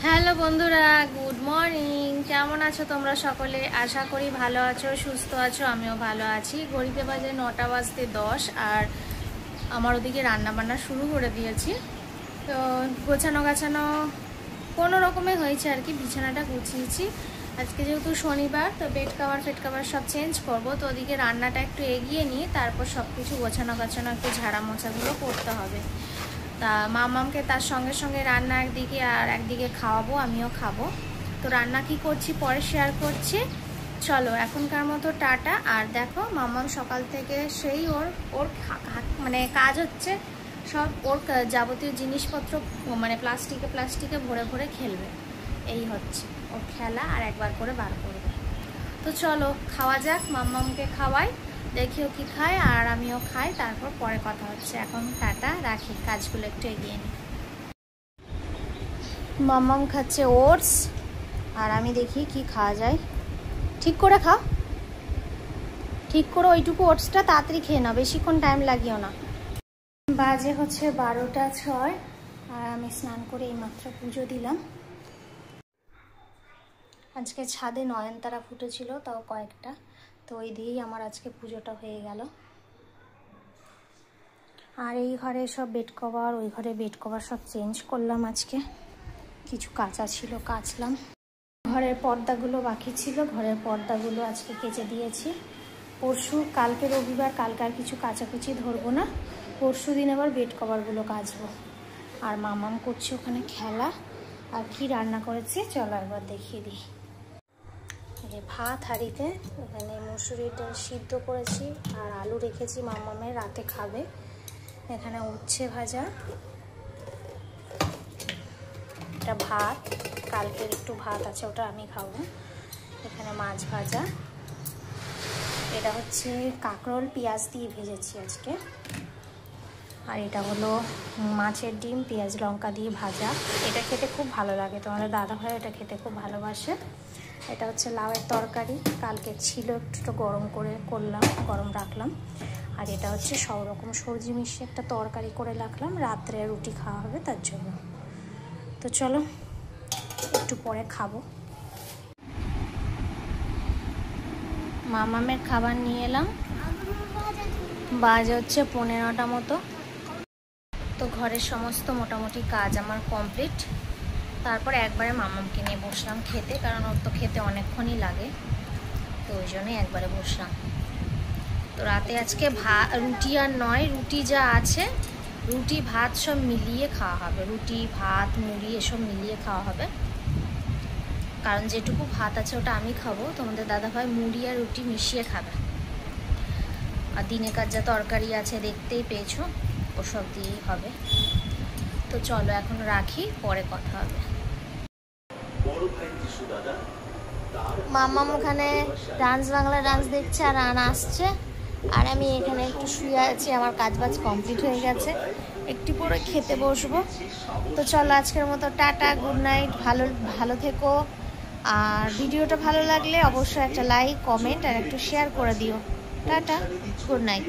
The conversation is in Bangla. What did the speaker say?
হ্যালো বন্ধুরা, গুড মর্নিং। কেমন আছো তোমরা সকলে? আশা করি ভালো আছো, সুস্থ আছো। আমিও ভালো আছি। ঘড়িতে বাজে 9টা বাজতে 10 আর আমার ওদিকে রান্না বান্না শুরু করে দিয়েছি। তো গোছানো গাছানো কোনো রকমে হয়েছে আর কি। বিছানাটা গুছিয়েছি। আজকে যেহেতু শনিবার, তো বেড কাভার ফেড কাভার সব চেঞ্জ করবো। তো ওদিকে রান্নাটা একটু এগিয়ে নিই, তারপর সব কিছু গোছানো গাছানো একটু ঝাড়া মোছাগুলো করতে হবে। তা মামামকে তার সঙ্গে সঙ্গে রান্না একদিকে আর একদিকে খাওয়াবো, আমিও খাবো। তো রান্না কি করছি পরে শেয়ার করছি। চলো এখনকার মতো টাটা। আর দেখো মামাম সকাল থেকে সেই ওর মানে কাজ হচ্ছে সব ওর যাবতীয় জিনিসপত্র মানে প্লাস্টিকে ভরে ভরে খেলবে। এই হচ্ছে ওর খেলা, আর একবার করে বার করবে। তো চলো খাওয়া যাক, মাম্মামকে খাওয়াই, দেখিও কি খায় আর আমিও খাই, তারপর পরে কথা হচ্ছে। এখন টাটা, রাখি, কাজগুলো একটু এগিয়ে নিই। মাম্মাম খাচ্ছে ওটস, আর আমি দেখি কি খাওয়া যায়। ঠিক করে খাও, ঠিক করে ওইটুকু ওটসটা তাড়াতাড়ি খেয়ে নাও, বেশিক্ষণ টাইম লাগিও না। বাজে হচ্ছে 12টা 6 আর আমি স্নান করে এইমাত্র পুজো দিলাম। আজকে ছাদে নয়নতারা ফুটেছিল, তাও কয়েকটা, তো ওই দিয়েই আমার আজকে পুজোটা হয়ে গেল। আর এই ঘরে সব বেড কভার, ওই ঘরে বেড কভার সব চেঞ্জ করলাম আজকে। কিছু কাঁচা ছিল কাচলাম। ঘরের পর্দাগুলো বাকি ছিল, ঘরের পর্দাগুলো আজকে কেচে দিয়েছি। পরশু, কালকে রবিবার, কালকে আর কিছু কাচাকুচি ধরবো না। পরশু দিন আবার বেড কভারগুলো কাচবো। আর মামাম করছে ওখানে খেলা। আর কি রান্না করেছে চলো একবার দেখিয়ে দিই। ভাত হাঁড়িতে, এখানে মুসুরির ডাল সিদ্ধ করেছি আর আলু রেখেছি, মামামের রাতে খাবে। এখানে উচ্ছে ভাজা, এটা ভাত, কালকের একটু ভাত আছে ওটা আমি খাবো। এখানে মাছ ভাজা, এটা হচ্ছে কাঁকরোল পেঁয়াজ দিয়ে ভেজেছি আজকে। আর এটা হলো মাছের ডিম পেঁয়াজ লঙ্কা দিয়ে ভাজা। এটা খেতে খুব ভালো লাগে, তোমাদের দাদাভাই এটা খেতে খুব ভালোবাসে। এটা হচ্ছে লাউয়ের তরকারি, কালকে ছিল একটু গরম রাখলাম। আর এটা হচ্ছে সব রকম সবজি মিশিয়ে একটা তরকারি করে রাখলাম, রাত্রে রুটি খাওয়া হবে তার জন্য। তো চলো একটু পরে খাবো। মামামের খাবার নিয়ে এলাম, বাজে হচ্ছে 15টা মতো। তো ঘরের সমস্ত মোটামুটি কাজ আমার কমপ্লিট। তারপরে একবারে মামামকে নিয়ে বসলাম খেতে, কারণ ওর তো খেতে অনেকক্ষণই লাগে, তো ওই জন্যই একবারে বসলাম। তো রাতে আজকে রুটি আর নয়, রুটি যা আছে, রুটি ভাত সব মিলিয়ে খাওয়া হবে। রুটি ভাত মুড়ি এসব মিলিয়ে খাওয়া হবে, কারণ যেটুকু ভাত আছে ওটা আমি খাবো, তোমাদের দাদাভাই মুড়ি আর রুটি মিশিয়ে খাবে। আর দিনেকার যা তরকারি আছে দেখতেই পেয়েছো, ওসব দিয়েই হবে। তো চলো এখন রাখি, পরে কথা হবে। মাম্মাম ওখানে ডান্স, বাংলা ডান্স দেখছে আর রান আসছে, আর আমি এখানে একটু শুয়ে আছি। আমার কাজ বাজ কমপ্লিট হয়ে গেছে, একটু পরে খেতে বসবো। তো চলো আজকের মতো টাটা, গুড নাইট, ভালো থেকো। আর ভিডিওটা ভালো লাগলে অবশ্যই একটা লাইক, কমেন্ট আর একটু শেয়ার করে দিও। Tata, good night.